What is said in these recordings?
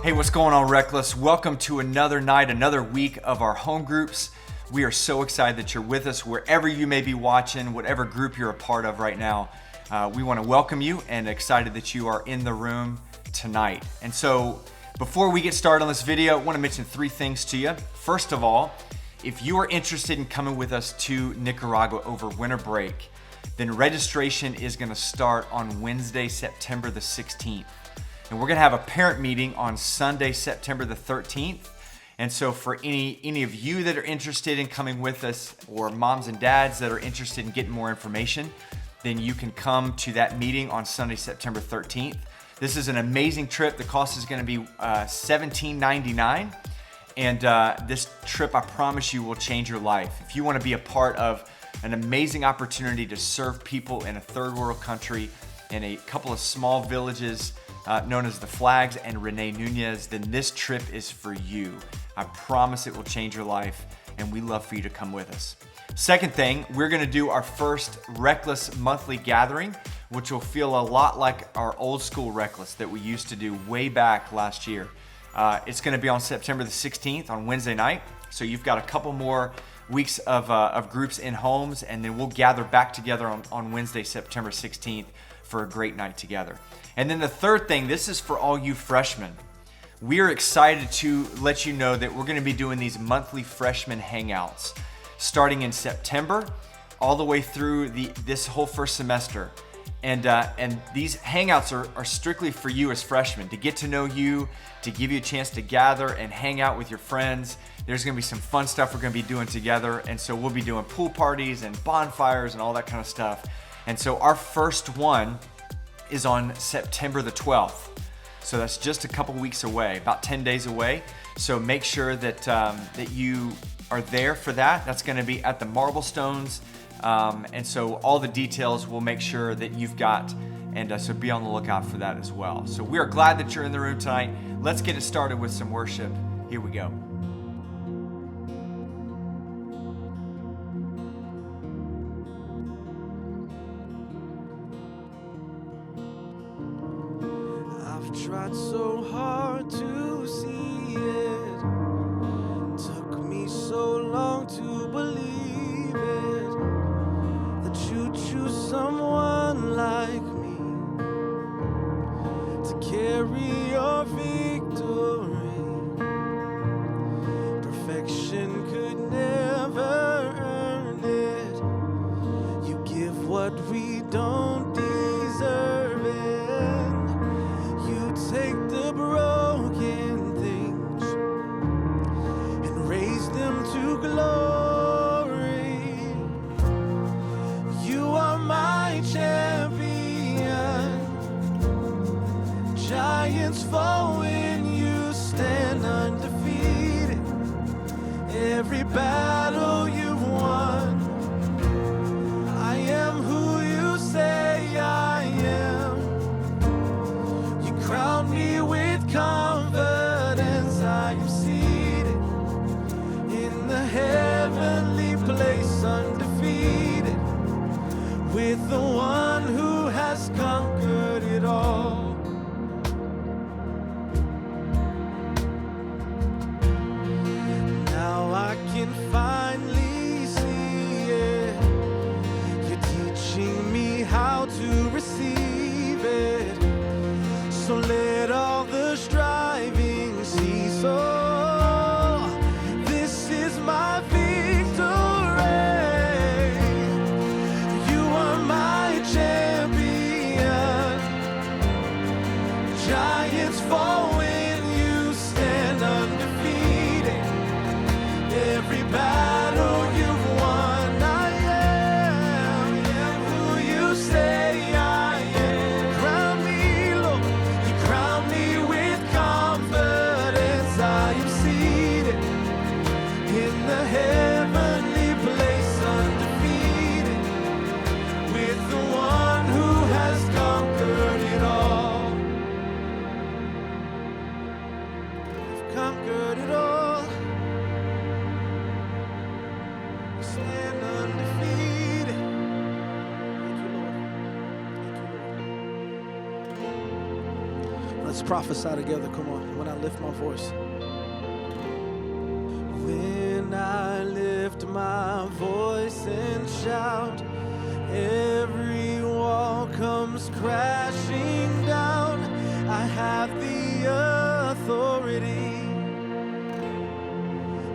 Hey, what's going on, Reckless? Welcome to another night, another week of our home groups. We are so excited that you're with us wherever you may be watching, whatever group you're a part of right now. We want to welcome you and excited that you are in the room tonight. And so before we get started on this video, I want to mention three things to you. First of all, if you are interested in coming with us to Nicaragua over winter break, then registration is going to start on Wednesday, September the 16th. And we're going to have a parent meeting on Sunday, September the 13th. And so for any of you that are interested in coming with us, or moms and dads that are interested in getting more information, then you can come to that meeting on Sunday, September 13th. This is an amazing trip. The cost is going to be $17.99. And this trip, I promise you, will change your life. If you want to be a part of an amazing opportunity to serve people in a third world country, in a couple of small villages known as the Flags and Rene Nunez, then this trip is for you. I promise it will change your life, and we love for you to come with us. Second thing, we're going to do our first Reckless monthly gathering, which will feel a lot like our old school Reckless that we used to do way back last year. It's going to be on September the 16th on Wednesday night, so you've got a couple more weeks of groups in homes, and then we'll gather back together on Wednesday, September 16th for a great night together. And then the third thing, this is for all you freshmen. We are excited to let you know that we're going to be doing these monthly freshman hangouts starting in September all the way through this whole first semester. And these hangouts are strictly for you as freshmen, to get to know you, to give you a chance to gather and hang out with your friends. There's going to be some fun stuff we're going to be doing together. And so we'll be doing pool parties and bonfires and all that kind of stuff. And so our first one is on September the 12th. So that's just a couple weeks away, about 10 days away. So make sure that you are there for that. That's going to be at the Marble Stones. And so all the details we'll make sure that you've got. And so be on the lookout for that as well. So we are glad that you're in the room tonight. Let's get it started with some worship. Here we go. Tried so hard to see it, took me so long to believe it, that you'd choose someone like me to carry your victory. Perfection could never earn it. You give what we don't deserve it. Take the broken Let's prophesy together. Come on. When I lift my voice. When I lift my voice and shout, every wall comes crashing down. I have the authority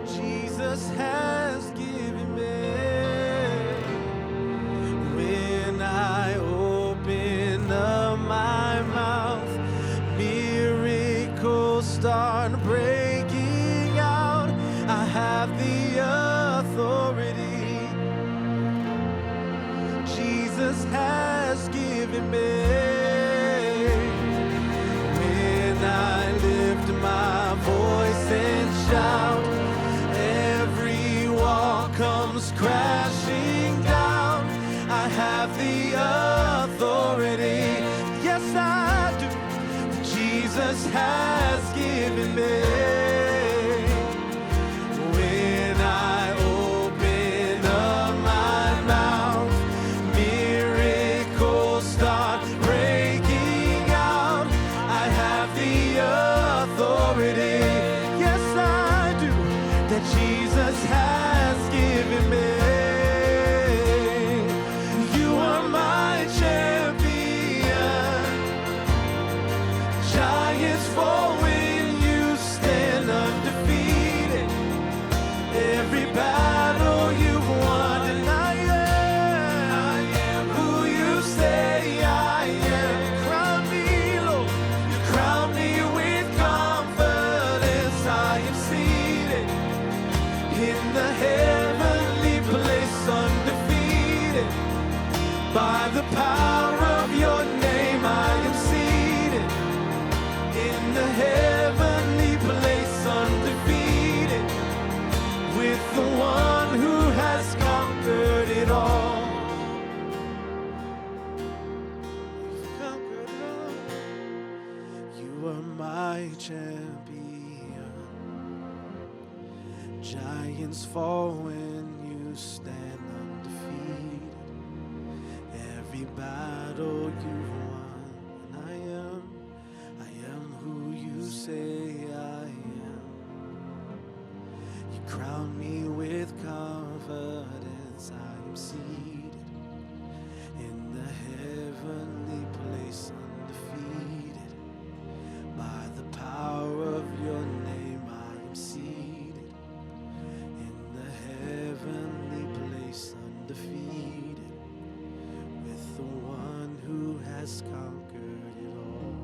Jesus has given me. When I open up my mouth, miracles start breaking out. I have the authority Jesus has given me. When I lift my voice and shout, every wall comes crashing down. I have the authority, yes I do, Jesus has given me. When I open up my mouth, miracles start breaking out. I have the authority, yes I do, that Jesus has given me. You are my champion. Giants fall when you stand undefeated. Every battle you've won, and I am who you say I am. Crown me, Lord, you crown me with confidence. I am seated in the heavenly place, undefeated. By the power of your name, I am seated in the heavenly place, undefeated, with the one who has conquered it all. You've conquered it all. You are my champion. Giants fall when you stand undefeated. Every battle you've won, and I am who you say I am. You crown me with confidence. I am seated in the heavenly place, undefeated. By the power of your name, I am seated in the heavenly place, undefeated, with the one who has conquered it all.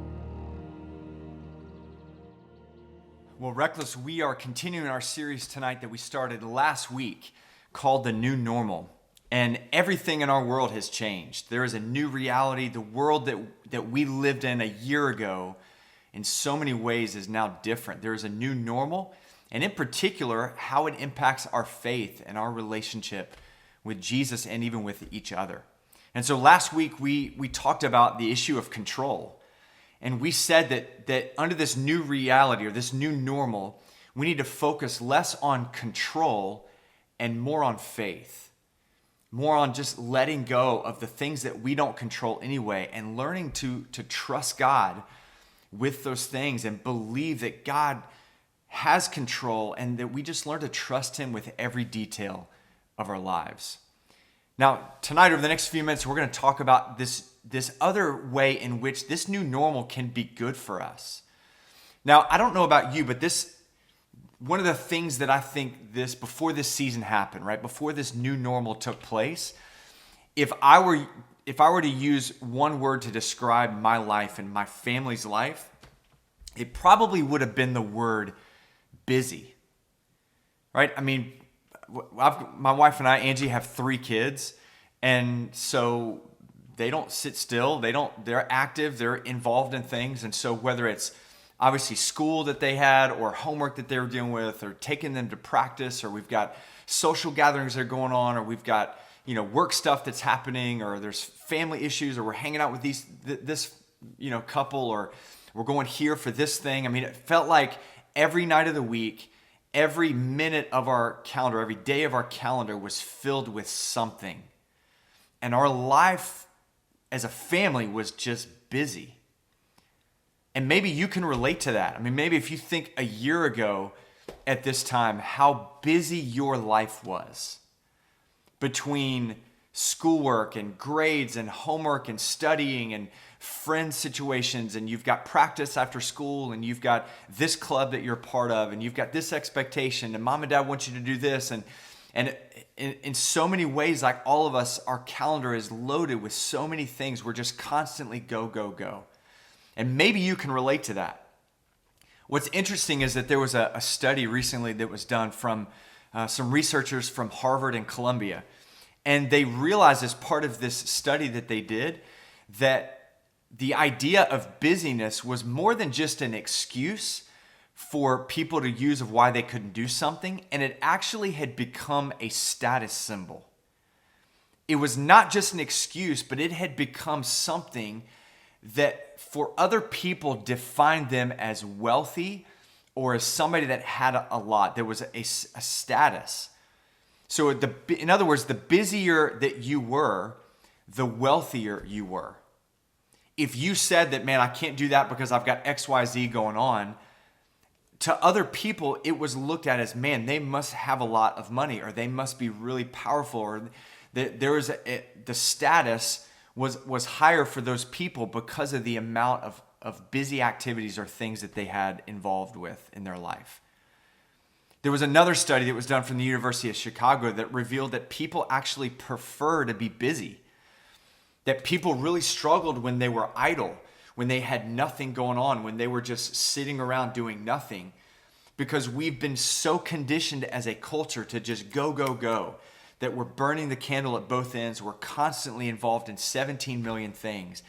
Well, Reckless, we are continuing our series tonight that we started last week called The New Normal. And everything in our world has changed. There is a new reality. The world that we lived in a year ago in so many ways is now different. There is a new normal, and in particular, how it impacts our faith and our relationship with Jesus and even with each other. And so last week, we talked about the issue of control. And we said that under this new reality or this new normal, we need to focus less on control and more on faith. More on just letting go of the things that we don't control anyway and learning to trust God with those things and believe that God has control and that we just learn to trust Him with every detail of our lives. Now, tonight, over the next few minutes, we're going to talk about this other way in which this new normal can be good for us. Now, I don't know about you, but one of the things that I think before this season happened, right, before this new normal took place, if I were to use one word to describe my life and my family's life, it probably would have been the word busy, right? I mean, my wife and I, Angie, have 3 kids, and so they don't sit still. They're active. They're involved in things. And so whether it's obviously school that they had or homework that they were dealing with or taking them to practice, or we've got social gatherings that are going on, or we've got, work stuff that's happening, or there's family issues, or we're hanging out with this couple, or we're going here for this thing. I mean, it felt like every night of the week, every minute of our calendar, every day of our calendar was filled with something. And our life as a family was just busy. And maybe you can relate to that. I mean, maybe if you think a year ago at this time, how busy your life was between schoolwork and grades and homework and studying and friend situations, and you've got practice after school, and you've got this club that you're part of, and you've got this expectation, and mom and dad want you to do this, and in so many ways, like all of us, our calendar is loaded with so many things. We're just constantly go, go, go. And maybe you can relate to that. What's interesting is that there was a study recently that was done from some researchers from Harvard and Columbia. And they realized as part of this study that they did that the idea of busyness was more than just an excuse for people to use of why they couldn't do something. And it actually had become a status symbol. It was not just an excuse, but it had become something that for other people defined them as wealthy or as somebody that had a lot. There was a status. So in other words, the busier that you were, the wealthier you were. If you said that, man, I can't do that because I've got XYZ going on, to other people, it was looked at as, man, they must have a lot of money, or they must be really powerful, or the status was higher for those people because of the amount of busy activities or things that they had involved with in their life. There was another study that was done from the University of Chicago that revealed that people actually prefer to be busy, that people really struggled when they were idle, when they had nothing going on, when they were just sitting around doing nothing, because we've been so conditioned as a culture to just go, go, go, that we're burning the candle at both ends. We're constantly involved in 17 million things.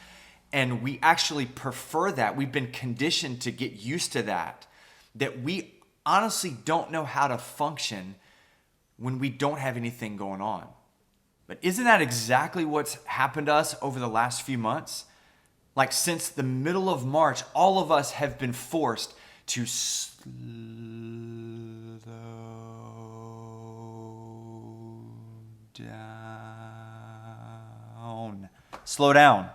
And we actually prefer that. We've been conditioned to get used to that we honestly don't know how to function when we don't have anything going on. But isn't that exactly what's happened to us over the last few months? Like since the middle of March, all of us have been forced to slow down,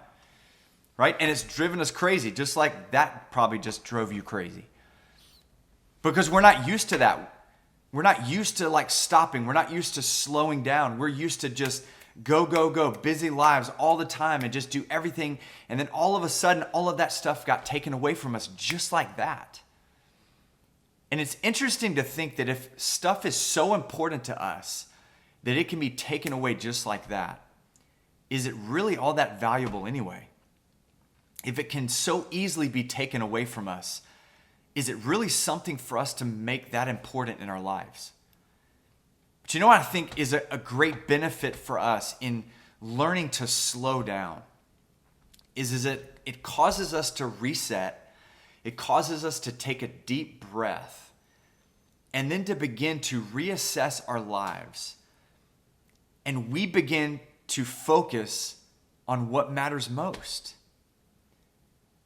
right? And it's driven us crazy, just like that probably just drove you crazy. Because we're not used to that. We're not used to like stopping. We're not used to slowing down. We're used to just go, go, go, busy lives all the time and just do everything. And then all of a sudden, all of that stuff got taken away from us just like that. And it's interesting to think that if stuff is so important to us that it can be taken away just like that, is it really all that valuable anyway? If it can so easily be taken away from us, is it really something for us to make that important in our lives? But you know what I think is a great benefit for us in learning to slow down is that it causes us to reset. It causes us to take a deep breath and then to begin to reassess our lives. And we begin to focus on what matters most.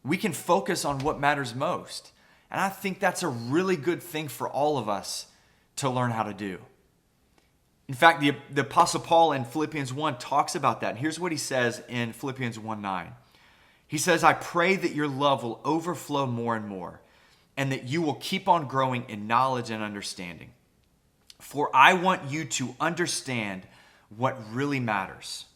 We can focus on what matters most. And I think that's a really good thing for all of us to learn how to do. In fact, the Apostle Paul in Philippians 1 talks about that. And here's what he says in Philippians 1:9. He says, I pray that your love will overflow more and more, and that you will keep on growing in knowledge and understanding. For I want you to understand what really matters,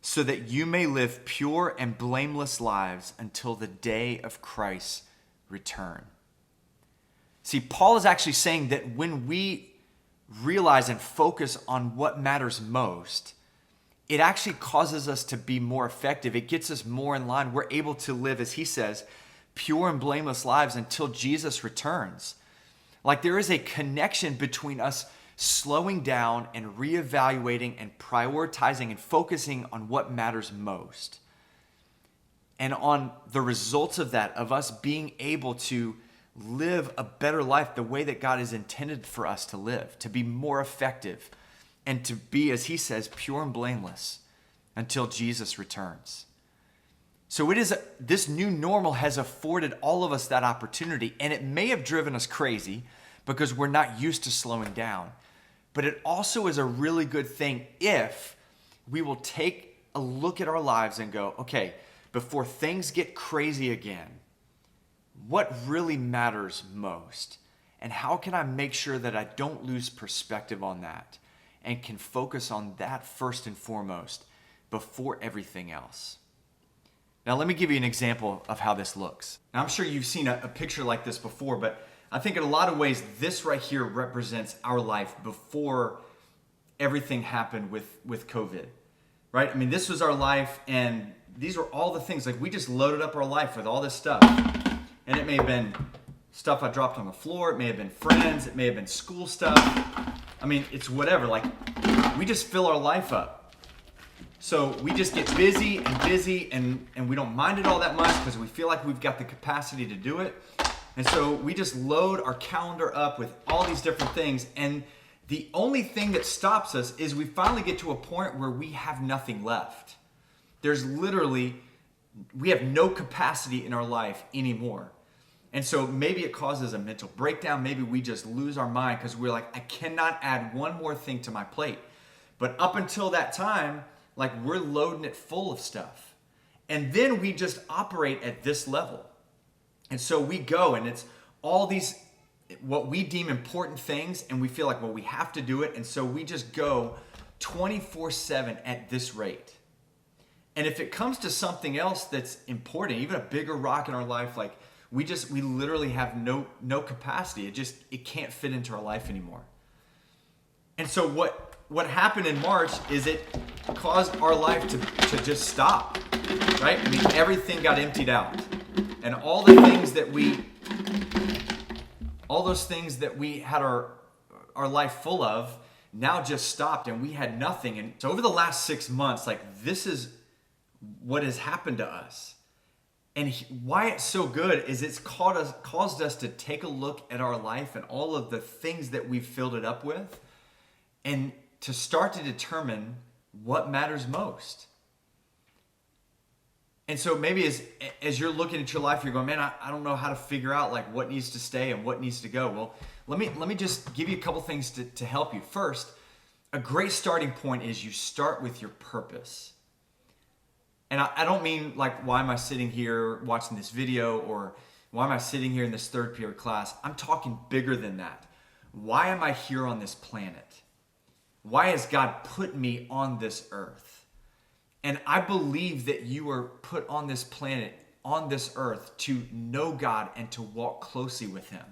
so that you may live pure and blameless lives until the day of Christ's return. See, Paul is actually saying that when we realize and focus on what matters most, it actually causes us to be more effective. It gets us more in line. We're able to live, as he says, pure and blameless lives until Jesus returns. Like there is a connection between us slowing down and reevaluating and prioritizing and focusing on what matters most. And on the results of that, of us being able to live a better life the way that God has intended for us to live, to be more effective, and to be, as he says, pure and blameless until Jesus returns. So this new normal has afforded all of us that opportunity, and it may have driven us crazy because we're not used to slowing down. But it also is a really good thing if we will take a look at our lives and go, okay, before things get crazy again, what really matters most? And how can I make sure that I don't lose perspective on that and can focus on that first and foremost before everything else? Now, let me give you an example of how this looks. Now, I'm sure you've seen a picture like this before, but I think in a lot of ways, this right here represents our life before everything happened with COVID, right? I mean, this was our life, and these were all the things. Like, we just loaded up our life with all this stuff. And it may have been stuff I dropped on the floor. It may have been friends. It may have been school stuff. I mean, it's whatever. Like, we just fill our life up. So we just get busy, and we don't mind it all that much because we feel like we've got the capacity to do it. And so we just load our calendar up with all these different things. And the only thing that stops us is we finally get to a point where we have nothing left. There's literally, we have no capacity in our life anymore. And so maybe it causes a mental breakdown. Maybe we just lose our mind because we're like, I cannot add one more thing to my plate. But up until that time, like, we're loading it full of stuff. And then we just operate at this level. And so we go, and it's all these, what we deem important things, and we feel like, well, we have to do it. And so we just go 24/7 at this rate. And if it comes to something else that's important, even a bigger rock in our life, like, we literally have no capacity. It can't fit into our life anymore. And so what happened in March is it caused our life to just stop, right? I mean, everything got emptied out. And all those things that we had our life full of now just stopped, and we had nothing. And so over the last 6 months, like, this is what has happened to us. And why it's so good is it's caused us to take a look at our life and all of the things that we've filled it up with, and to start to determine what matters most. And so maybe as you're looking at your life, you're going, man, I don't know how to figure out, like, what needs to stay and what needs to go. Well, let me just give you a couple things to help you. First, a great starting point is you start with your purpose. And I don't mean, like, why am I sitting here watching this video, or why am I sitting here in this third period class? I'm talking bigger than that. Why am I here on this planet? Why has God put me on this earth? And I believe that you were put on this planet, on this earth, to know God and to walk closely with Him.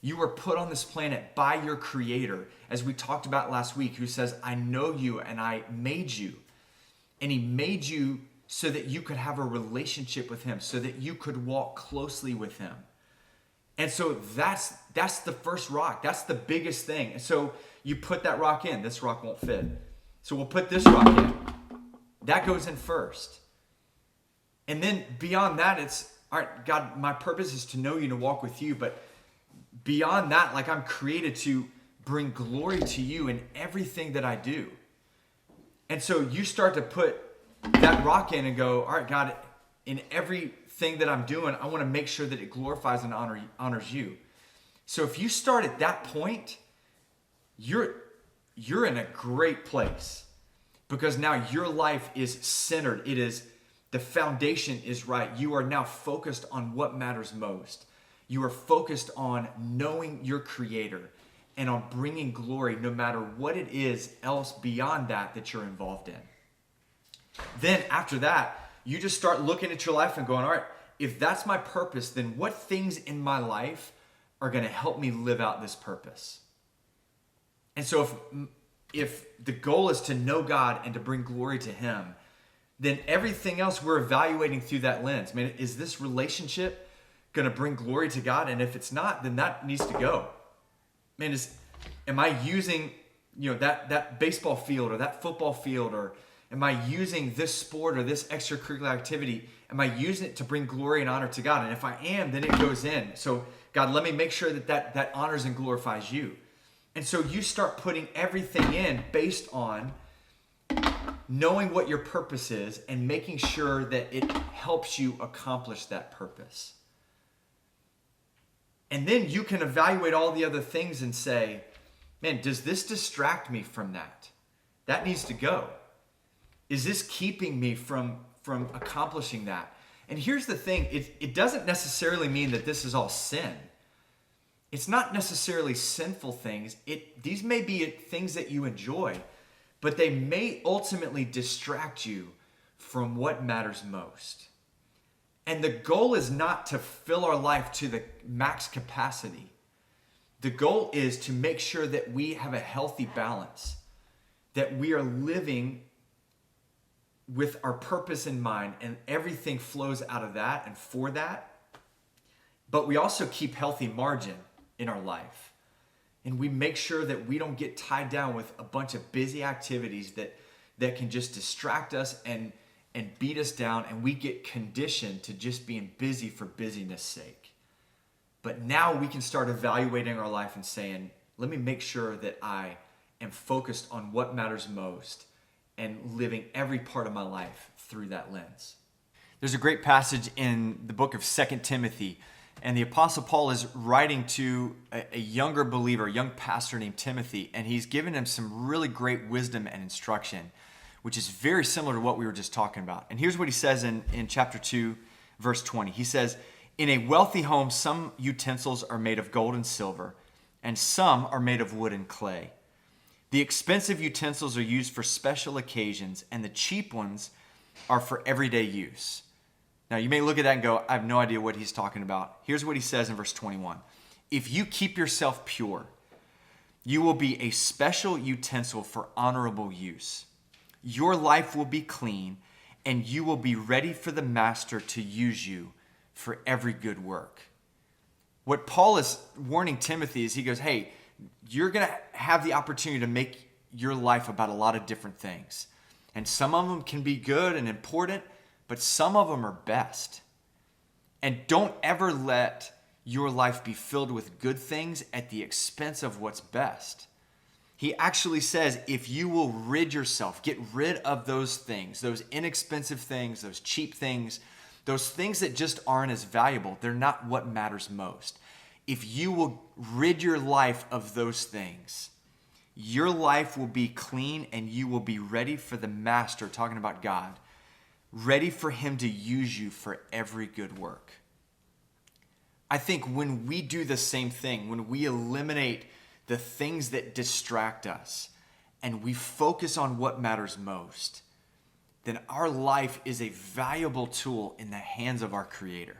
You were put on this planet by your Creator, as we talked about last week, who says, I know you and I made you. And He made you so that you could have a relationship with Him, so that you could walk closely with Him. And so that's the first rock. That's the biggest thing. And so you put that rock in. This rock won't fit. So we'll put this rock in. That goes in first. And then beyond that, it's, all right, God, my purpose is to know you, to walk with you. But beyond that, like, I'm created to bring glory to you in everything that I do. And so you start to put that rock in and go, all right, God, in everything that I'm doing, I want to make sure that it glorifies and honors you. So if you start at that point, you're in a great place, because now your life is centered. The foundation is right. You are now focused on what matters most. You are focused on knowing your Creator and on bringing glory no matter what it is else beyond that you're involved in. Then after that, you just start looking at your life and going, all right, if that's my purpose, then what things in my life are going to help me live out this purpose? And so if the goal is to know God and to bring glory to Him, then everything else we're evaluating through that lens. Man, is this relationship going to bring glory to God? And if it's not, then that needs to go. Man, am I using, that baseball field or that football field, or am I using this sport or this extracurricular activity? Am I using it to bring glory and honor to God? And if I am, then it goes in. So God, let me make sure that honors and glorifies you. And so you start putting everything in based on knowing what your purpose is and making sure that it helps you accomplish that purpose. And then you can evaluate all the other things and say, man, does this distract me from that? That needs to go. Is this keeping me from accomplishing that? And here's the thing, it doesn't necessarily mean that this is all sin. It's not necessarily sinful things. These may be things that you enjoy, but they may ultimately distract you from what matters most. And the goal is not to fill our life to the max capacity. The goal is to make sure that we have a healthy balance, that we are living with our purpose in mind and everything flows out of that and for that. But we also keep healthy margin in our life. And we make sure that we don't get tied down with a bunch of busy activities that can just distract us and beat us down, and we get conditioned to just being busy for busyness sake. But now we can start evaluating our life and saying, let me make sure that I am focused on what matters most and living every part of my life through that lens. There's a great passage in the book of 2 Timothy, and the Apostle Paul is writing to a younger believer, a young pastor named Timothy, and he's given him some really great wisdom and instruction, which is very similar to what we were just talking about. And here's what he says in chapter 2, verse 20. He says, "In a wealthy home, some utensils are made of gold and silver, and some are made of wood and clay. The expensive utensils are used for special occasions, and the cheap ones are for everyday use." Now, you may look at that and go, I have no idea what he's talking about. Here's what he says in verse 21. "If you keep yourself pure, you will be a special utensil for honorable use. Your life will be clean, and you will be ready for the master to use you for every good work." What Paul is warning Timothy is he goes, hey, you're going to have the opportunity to make your life about a lot of different things. And some of them can be good and important, but some of them are best. And don't ever let your life be filled with good things at the expense of what's best. He actually says, if you will rid yourself, get rid of those things, those inexpensive things, those cheap things, those things that just aren't as valuable, they're not what matters most. If you will rid your life of those things, your life will be clean and you will be ready for the master, talking about God, ready for him to use you for every good work. I think when we do the same thing, when we eliminate the things that distract us and we focus on what matters most, then our life is a valuable tool in the hands of our Creator.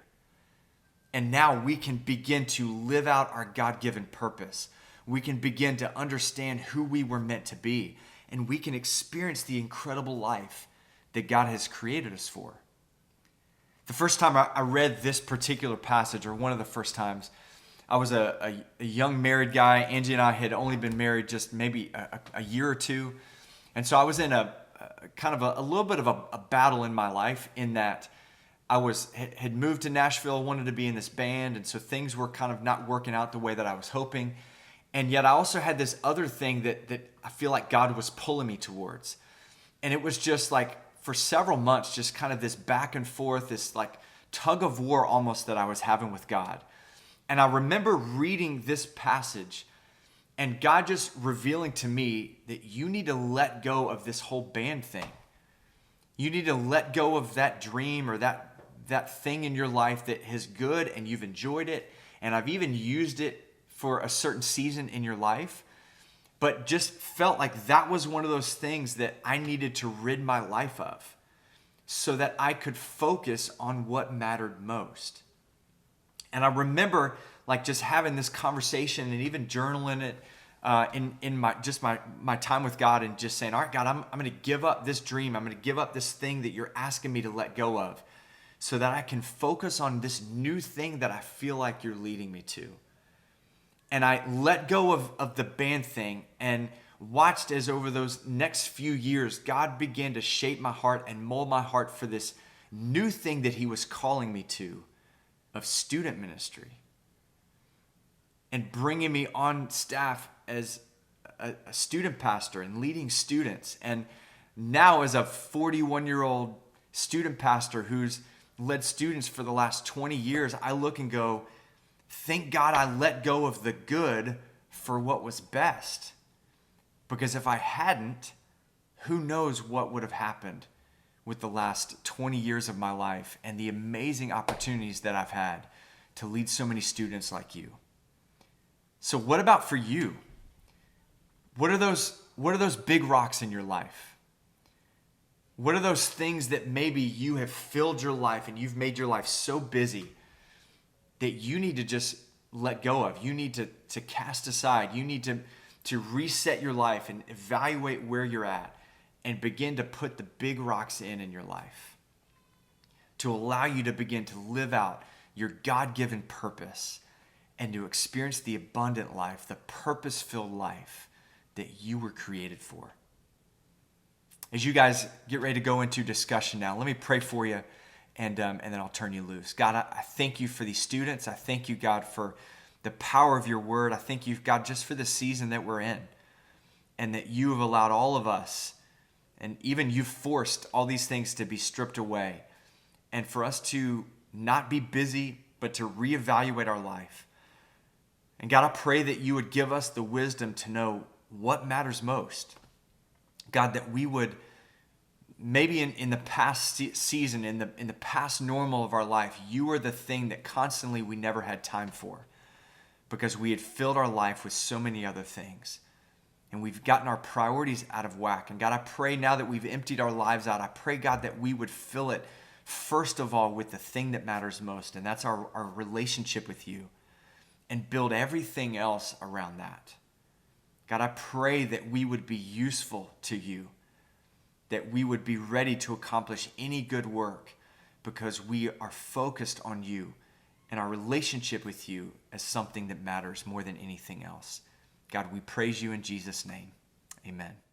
And now we can begin to live out our God-given purpose. We can begin to understand who we were meant to be, and we can experience the incredible life that God has created us for. The first time I read this particular passage, or one of the first times, I was a young married guy. Angie and I had only been married just maybe a year or two. And so I was in a little bit of a battle in my life, in that I had moved to Nashville, wanted to be in this band, and so things were kind of not working out the way that I was hoping. And yet I also had this other thing that I feel like God was pulling me towards. And it was just like, for several months, just kind of this back and forth, this like tug of war almost that I was having with God. And I remember reading this passage and God just revealing to me that you need to let go of this whole band thing. You need to let go of that dream or that thing in your life that is good and you've enjoyed it. And I've even used it for a certain season in your life. But just felt like that was one of those things that I needed to rid my life of so that I could focus on what mattered most. And I remember like just having this conversation and even journaling it in my time with God, and just saying, all right, God, I'm going to give up this dream. I'm going to give up this thing that you're asking me to let go of so that I can focus on this new thing that I feel like you're leading me to. And I let go of the band thing and watched as over those next few years, God began to shape my heart and mold my heart for this new thing that he was calling me to, of student ministry. And bringing me on staff as a student pastor and leading students. And now as a 41-year-old student pastor who's led students for the last 20 years, I look and go, thank God I let go of the good for what was best. Because if I hadn't, who knows what would have happened with the last 20 years of my life and the amazing opportunities that I've had to lead so many students like you. So what about for you? What are those big rocks in your life? What are those things that maybe you have filled your life and you've made your life so busy that you need to just let go of? You need to cast aside. You need to reset your life and evaluate where you're at and begin to put the big rocks in your life to allow you to begin to live out your God-given purpose and to experience the abundant life, the purpose-filled life that you were created for. As you guys get ready to go into discussion now, let me pray for you, and then I'll turn you loose. God, I thank you for these students. I thank you, God, for the power of your word. I thank you, God, just for the season that we're in, and that you have allowed all of us, and even you've forced all these things to be stripped away, and for us to not be busy, but to reevaluate our life. And God, I pray that you would give us the wisdom to know what matters most. God, that we would maybe in the past season, in the past normal of our life, you are the thing that constantly we never had time for because we had filled our life with so many other things. And we've gotten our priorities out of whack. And God, I pray now that we've emptied our lives out, I pray, God, that we would fill it first of all with the thing that matters most, and that's our relationship with you, and build everything else around that. God, I pray that we would be useful to you, that we would be ready to accomplish any good work because we are focused on you and our relationship with you as something that matters more than anything else. God, we praise you in Jesus' name. Amen.